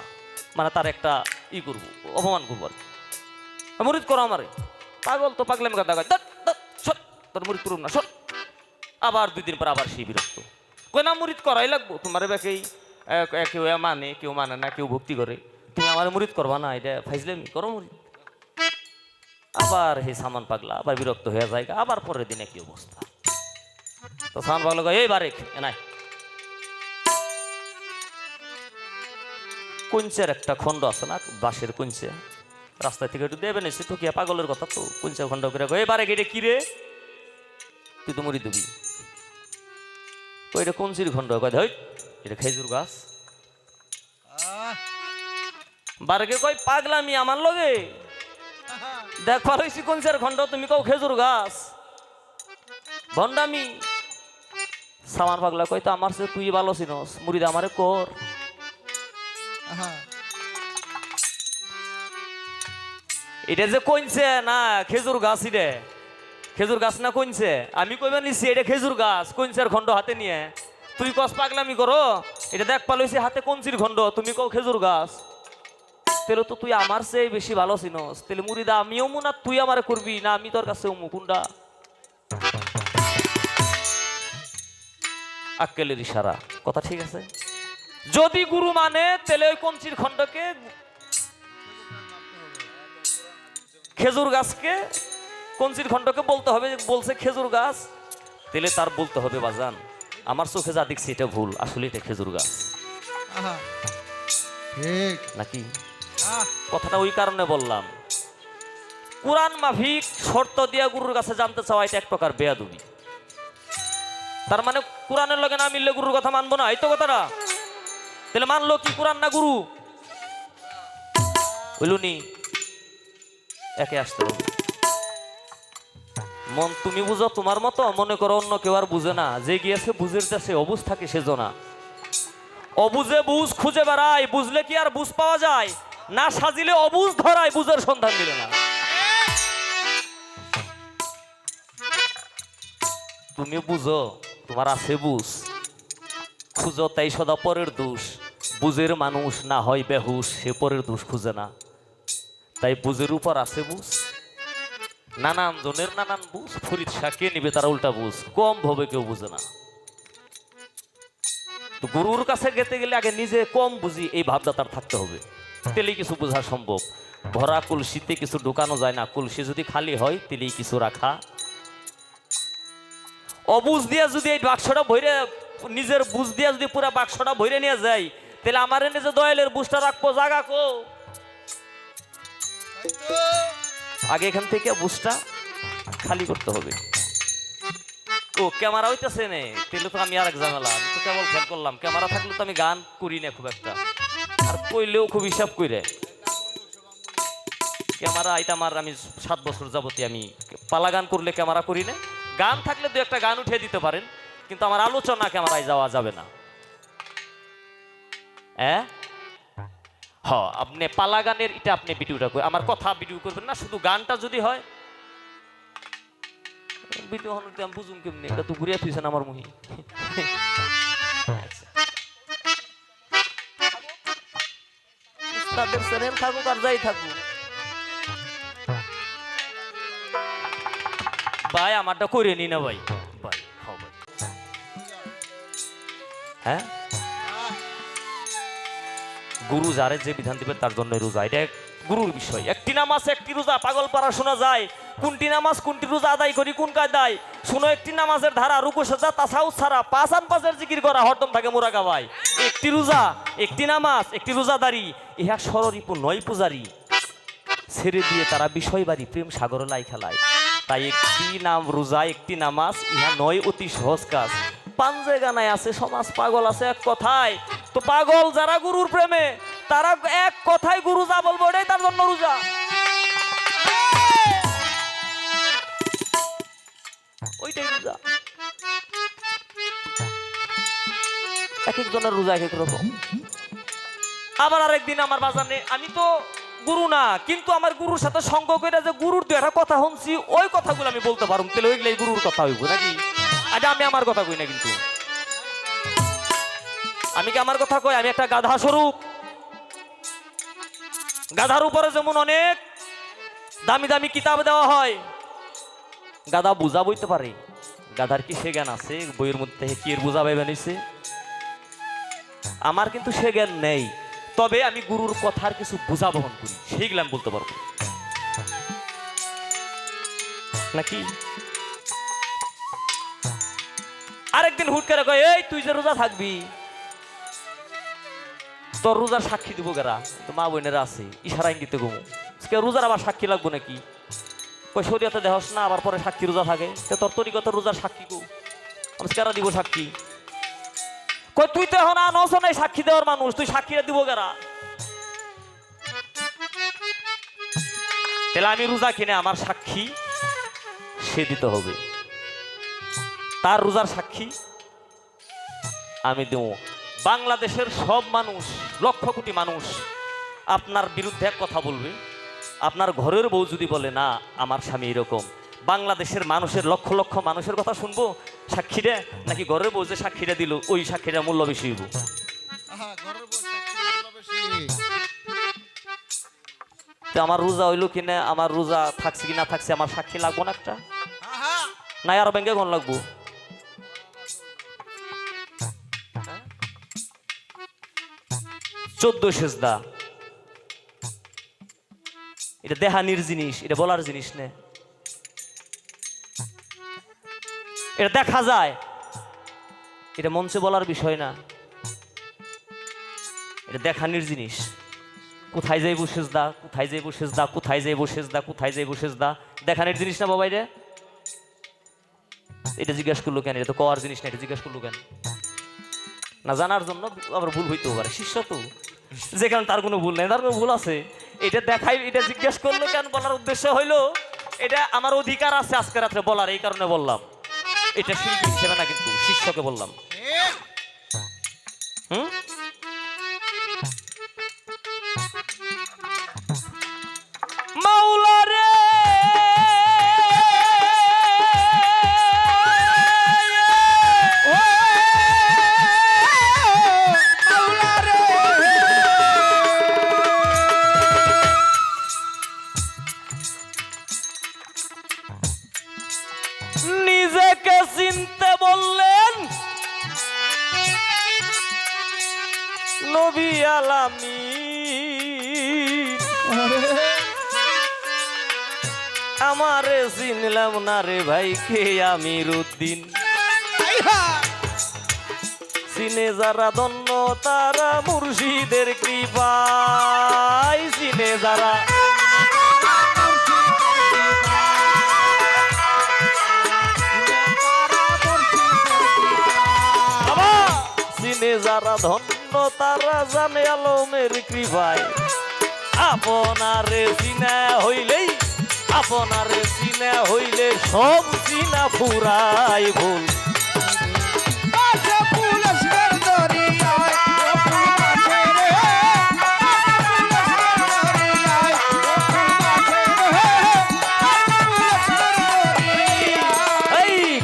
মানে তার একটা ই করবো, অপমান করবো আর কি। মুরিদ করো আমারে। পাগল তো পাগলামি কথা কয়, তোর মুরিদ করুন না, শোন। আবার 2 দিন পর আবার সেই বিরক্ত, কই না মুরিদ করাই লাগবো, তোমার বেকেই কেউ মানে, কেউ মানে না, কেউ ভক্তি করে, তুমি আমার মুরিদ করবা না, এটা ফাইজলামি করো মুরিদ। আবার হে সামান পাগলা আবার বিরক্ত হয়ে যায়, আবার পরের দিনে কি অবস্থা। তো সামান পাগলা কয়, এই বারেক নাই, কুঞ্চের একটা খণ্ড আছে না, বাঁশের কুঞ্চে, রাস্তা থেকে একটু দেবেন এসে ঠকিয়া, পাগলের কথা তো, কুঞ্চের খণ্ড করে কয়, এবারে এটা কি রে, তুই তো মুড়ি দিবি। এটা কুঞ্চির খণ্ড, কয় ধর এটা খেজুর গাছ। বারেকে কয়, পাগলামি আমার লগে, দেখবা হয়েছি কুঞ্চের খণ্ড, তুমি কও খেজুর গাছ, ভণ্ডামি। সামান পাগলা কই তো আমার সে তুই ভালো চিনস মুড়িদা আমারে কর। আহা, এটা যে কইছে না খেজুর গাছ রে, খেজুর গাছ না কইছে, আমি কইবা নিছি এটা খেজুর গাছ কইছের খণ্ড হাতে নিয়ে, তুই কস পাগলামি করো, এটা দেখ পালইছে হাতে কঞ্চির খণ্ড, তুমি কও খেজুর গাছ। তাহলে তো তুই আমার চেয়ে বেশি ভালো চিনস, তাহলে মুড়িদা আমিও মু না তুই আমারে করবি না আমি তোর কাছে অমু কোনটা? আক্কেলের ইশারা, কথা ঠিক আছে। যদি গুরু মানে তাহলে ওই কঞ্চির খণ্ডকে খেজুর গাছকে কঞ্চির খণ্ডকে বলতে হবে, বলছে খেজুর গাছ, তাহলে তার বলতে হবে বাজান আমার চোখে যা দেখছি এটা ভুল, আসলে এটা খেজুর গাছ আহা, ঠিক। নাকি? আহ, কথাটা ওই কারণে বললাম, কোরআন মাফিক শর্ত দিয়া গুরুর কাছে জানতে চাওয়া এটা এক প্রকার বেয়াদবি। তার মানে কোরআনের লগে না মিললে গুরুর কথা মানবো না, এই তো কথাটা। তাহলে মানলো কি কোরআন না গুরু? বলুনি একে আসতে হবে। মন তুমি বুঝো তোমার মতো, মনে করো অন্য কেউ আর বুঝে না, যে গিয়েছে বুঝের দেশে অবুঝ থাকে সেজনা। অবুঝে বুঝ খুঁজে বেড়ায়, বুঝলে কি আর বুঝ পাওয়া যায়? না সাজিলে অবুঝ ধরায়, বুঝের সন্ধান দিলে না। তুমি বুঝো তোমার আছে বুঝ, খুঁজো তাই সদা পরের দোষ, বুঝের মানুষ না হয় বেহুশ, সে পরের দোষ খুঁজে না। তাই বুঝের উপর আছে বুঝ, নানান জনের নানান বুঝ, ফরিদ শাহ কে নিবে তারা উল্টা বুঝ, কম ভাবে কেউ বুঝে না। তো গুরুর কাছে গেতে গেলে আগে নিজে কম বুঝি এই ভাবটা তার থাকতে হবে, তেলেই কিছু বোঝা সম্ভব। ভরা কলসিতে কিছু ঢুকানো যায় না, কলসি যদি খালি হয় তেলেই কিছু রাখা। অবুঝ দিয়া যদি এই বাক্সটা ভরে, নিজের বুঝ দিয়া যদি পুরো বাক্সটা ভরে নিয়ে যায়, তাহলে আমার নিজে দয়ালের বুঝটা রাখবো জাগা কো। আগে এখান থেকে বুঝটা খালি করতে হবে। ও ক্যামেরা হইতেছে নে, তাহলে তো আমি আর এক ঝামেলা, আমি তো কেবল খেয়াল করলাম ক্যামেরা থাকলে তো আমি গান করি না খুব একটা, আর কইলেও খুব হিসাব কইরে। ক্যামেরা এটা আমার, আমি 7 বছর যাবতী আমি পালা গান করলে ক্যামেরা করি না, গান থাকলে 2-1টা গান উঠিয়ে দিতে পারেন, কিন্তু আমার আলোচনা ক্যামেরায় যাওয়া যাবে না। আপনি পালা গানের এটা আপনি ভিডিওটা করে, আমার কথা ভিডিও করবেন না, শুধু গানটা যদি হয় ভিডিও হতে আমি বুঝুম কেমনি, এটা তো ঘুরিয়ে ফিরছেন আমার মুহি। তাদের চ্যানেল থাকুক আর যাই থাকুক, ভাই আমারটা করে নি না ভাই, ভাই খাও ভাই। হ্যাঁ, গুরু যারে যে বিধান দিবে তার জন্য রোজা, এটা গুরুর বিষয়। একটি নামাজ একটি রোজা পাগল পারা শোনা যায়, কোনটি নামাজ কোনটি রোজা আদায় করি কোন কায়দায় শুনো। একটি নামাজের ধারা রুকু সাজদা তাসাউদ ছাড়া 5 জিকির করা হরদম থাকে মুরাকা ভাই। একটি রোজা একটি নামাজ একটি রোজাদারি, ইহা সররিপু নয় পূজারি, ছেড়ে দিয়ে তারা বিষয় বাড়ি প্রেম সাগর লাই খেলায়। তাই একটি নাম রোজা একটি নামাজ ইহা নয় অতি সহজ কাজ। পাঞ্জে গানায় আছে সমাজ পাগল আছে এক কথায়, তো পাগল যারা গুরুর প্রেমে তারা এক কথায় গুরু যা বলবো এটাই তার জন্য রোজা। ওইটাই রোজা। এক একজনের রোজা এক এক রকম। আবার আরেকদিন আমার বাজানে, আমি তো গুরু না, কিন্তু আমার গুরুর সাথে সঙ্গ করে যে গুরুর 2-একটা কথা শুনছি, ওই কথাগুলো আমি বলতে পারুম, তাহলে ওইগুলাই গুরুর কথা হইব নাকি? আচ্ছা আমি আমার কথা কই না, কিন্তু আমি কি আমার কথা কই? আমি একটা গাধা স্বরূপ, গাধার উপরে যেমন অনেক দামি দামি কিতাব দেওয়া হয়, গাধা বুঝা বইতে পারে, গাধার কি সে জ্ঞান আছে বইয়ের মধ্যে কি এর বুঝা পাইবে নিছে? আমার কিন্তু সে জ্ঞান নেই, তবে আমি গুরুর কথার কিছু বুঝা বহন করি, সেইগুলো আমি বলতে পারবো নাকি? আরেকদিন হুট করে কয়, এই তুই যে রোজা থাকবি তোর রোজার সাক্ষী দিব গেরা, তো মা বোনেরা আছে ইশারা ইঙ্গিতে গমু, রোজার আবার সাক্ষী লাগবো নাকি? কই শরীয়তে দেহস না আবার পরে সাক্ষী রোজা থাকে, তোর তরিকত রোজার সাক্ষী গো, আমি কেরা দিব সাক্ষী? কই তুই তো এখন আনস নাই সাক্ষী দেওয়ার মানুষ, তুই সাক্ষীরা দিব গেরা? তাহলে আমি রোজা কিনে আমার সাক্ষী সে দিতে হবে, তার রোজার সাক্ষী আমি দেব। বাংলাদেশের সব মানুষ, লক্ষ কোটি মানুষ আপনার বিরুদ্ধে এক কথা বলবে। আপনার ঘরের বউ যদি বলে না আমার স্বামী এরকম, বাংলাদেশের মানুষের লক্ষ লক্ষ মানুষের কথা শুনবো সাক্ষীরা, নাকি ঘরের বউ যে সাক্ষীরা দিল ওই সাক্ষীরা মূল্য বেশি হইব? তো আমার রোজা হইলো কিনা, আমার রোজা থাকছে কি না থাকছে, আমার সাক্ষী লাগবো না একটা? না আর ব্যাংকে কোন লাগবো? 14 সেজদা, এটা দেহানির জিনিস, এটা বলার জিনিস না, এটা দেখা যায়, এটা মঞ্চে বলার বিষয় না, এটা দেখানির জিনিস। কোথায় যাইব সেজদা, কোথায় যাইব সেজদা, কোথায় যাইব সেজদা, কোথায় যাইব সেজদা, দেখানির জিনিস না বাবাই রে। এটা জিজ্ঞাসা করলো কেন? এটা তো কওয়ার জিনিস না, এটা জিজ্ঞাসা করলো কেন? না জানার জন্য, আবার ভুল হইতেও পারে, শিষ্য তো, যেখানে তার কোনো ভুল নেই, তার কোনো ভুল আছে। এটা দেখাই, এটা জিজ্ঞেস করলো কেন বলার উদ্দেশ্য হইলো এটা আমার অধিকার আছে আজকে রাত্রে বলার, এই কারণে বললাম। এটা শিল্পী হিসেবে না, কিন্তু শিষ্যকে বললাম। হুম, মাওলা রে নিজেকে চিনতে বললেন নবী আলামিন, আমারে চিনলাম না রে ভাই কে আমির উদ্দিন। চিনে যারা ধন্য তারা মুর্শিদের কৃপায়, চিনে যারা চিনে যারা ধন্য তারা জানে আলমের কৃপায়। আপনারে চিনা হইলেই, আপনারে চিনা হইলে সব চিনা ফুরাই ভুল।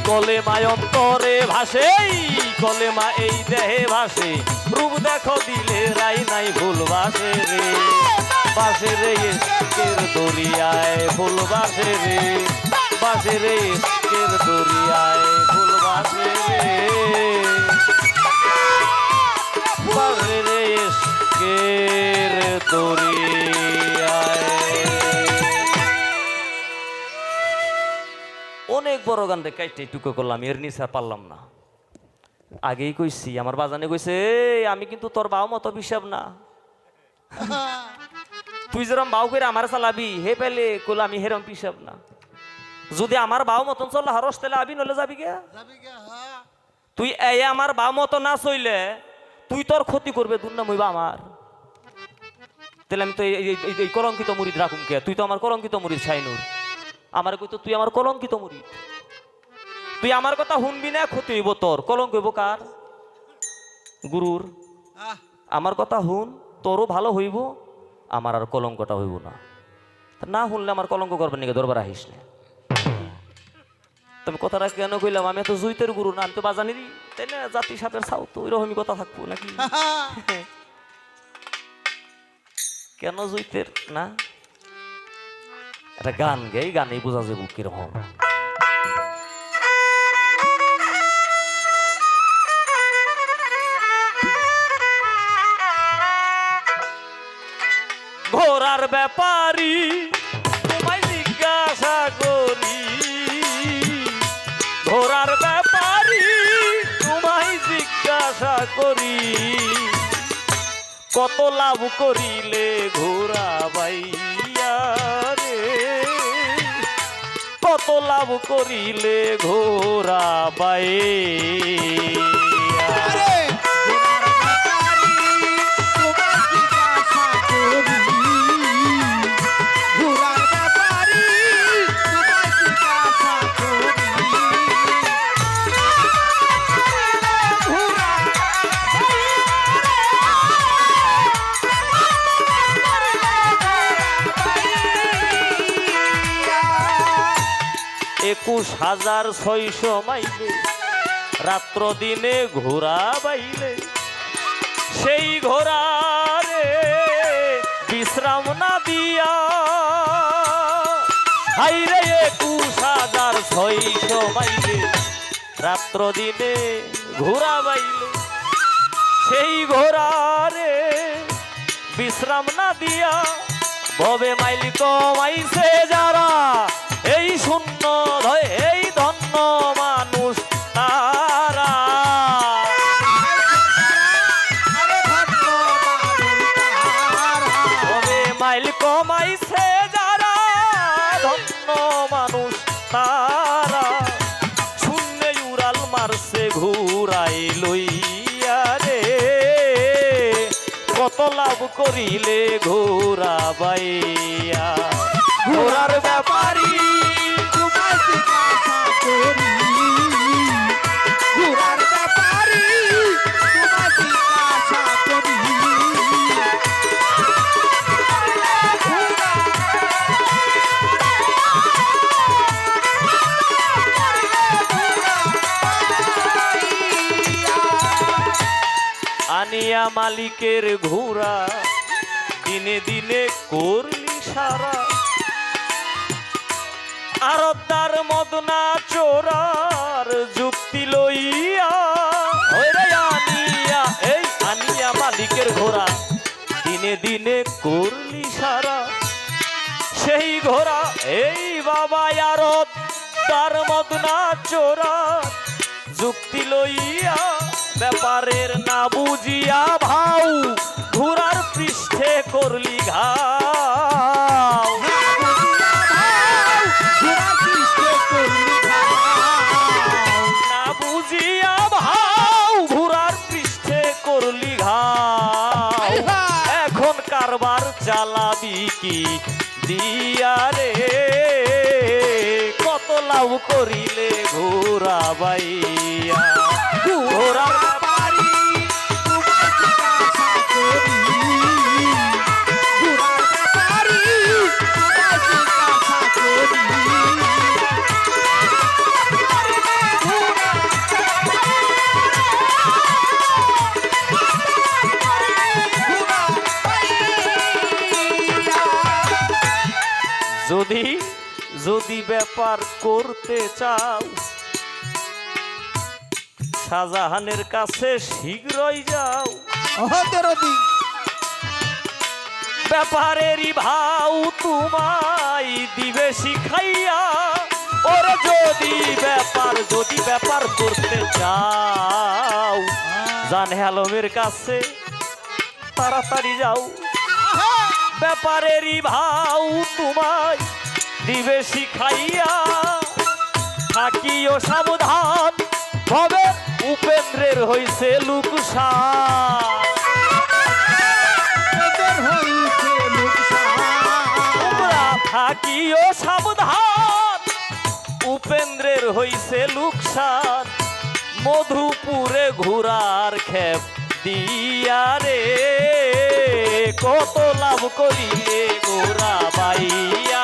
কলেমায় অন্তরে ভাসে, কলেমা এই দেহে ভাসে, রূপ দেখো দিলে রাই নাই ভুল বাসে রে, বাসে রে ইশকের দরিয়ায় ফুল বাসে রে, বাসে রে ইশকের দরিয়ায় ফুল বাসে রে, বাসে রে ইশকের দরিয়ায়। অনেক বড় গান রে কাইটে টুকো করলাম, এর নিচে আর পারলাম না। আগেই কইছি, আমার বাজানে কইছে আমি কিন্তু তোর বাও মতো হিসাব না, তুই যেরকম বাউ করে আমার চালাবি হে পেলে কইলে আমি হেরম হিসাব না। যদি আমার বাও মতন চললে হরস তেলে আবি নলে যাবি গে। তুই এই আমার বাও মতো না চইলে তুই তোর ক্ষতি করবে, দুর্নাম হইবা আমার। তাহলে আমি তো এই কলঙ্কিত মুরিদ রাখুম কে? তুই তো আমার কলঙ্কিত মুরিদ শাইনুর, আমার কই তো তুই আমার কলঙ্কিত মুরিদ। তুই আমার কথা শুনবি না, ক্ষতি হইব তোর, কলঙ্ক হইব কার? গুরুর। আমার কথা শুন, তোরও ভালো হইব, আমার আর কলঙ্কটা হইব না। না শুনলে আমার কলঙ্ক করবেন নাকি দরবার আহিস না। তুমি কথাটা কেন কইলাম? আমি তো জুইতের গুরু না, আমি তো বাজানিরই, তাই না? জাতি সাপের ছাও তো ওইরকমই কথা থাকবো নাকি? কেন জুইতের না? একটা গান গে, গানেই বোঝা যাবো কিরকম। ঘোড়ার ব্যাপারী তোমায় জিজ্ঞাসা করি, ঘোড়ার ব্যাপারী তোমায় জিজ্ঞাসা করি, কত লাভ করিলে ঘোড়া বাইয়া রে, কত লাভ করিলে ঘোড়া বাইয়া। 21,600 মাইলে রাত্র দিনে ঘোরা বাইলে সেই ঘোড়ারে বিশ্রাম না দিয়া হাইরে 21,600 মাইলে রাত্র দিনে ঘোরা বাইলে সেই ঘোড়ারে বিশ্রাম না দিয়া ভবে মাইল কমাইছে যারা এই শূন্য এই ধন্য মানুষ তারা ভবে মাইল কমাইছে যারা ধন্য মানুষ তারা শূন্য উড়াল মারছে ঘুরাই লইয়া রে কত লাভ করিলে ঘোরা বাইয়া ঘোরার ব্যাপারী আনিয়া মালিকের ঘোড়া দিনে দিনে করলি সারা আরতার মদনা চোরার যুক্তি লইয়া ওরে আনিয়া এই আনিয়া মালিকের ঘোড়া দিনে দিনে করলি সারা সেই ঘোড়া এই বাবা আরত তার মদনা চোরার যুক্তি লইয়া ব্যাপারের না বুঝিয়া ভাও ঘোড়ার পৃষ্ঠে করলি ঘাও না বুঝিয়া ভাও ঘোড়ার পৃষ্ঠে করলি ঘাও এখন কারবার চালাবি কি দিয়া রে কত লাভ করিলে ঘোড়া বাইয়া ঘোড়ার যদি যদি ব্যাপার করতে চাও শাহজাহানের কাছে শীঘ্রই যাও ব্যাপারেরই ভাও তোমায় দিবে শিখাইয়া ওরে যদি ব্যাপার করতে চাও জানে আলমের কাছে তাড়াতাড়ি যাও ব্যাপারেরই ভাও তোমায় দিবে শিখাইয়া থাকিও সাবধান ভবে উপেন্দ্রের হইছে লুকসান তোমরা থাকিও সাবধান উপেন্দ্রের হইছে লুকসান মধুপুরে ঘোড়ার খেপ দিয়া রে কত লাভ করিলে ঘোড়া বাইয়া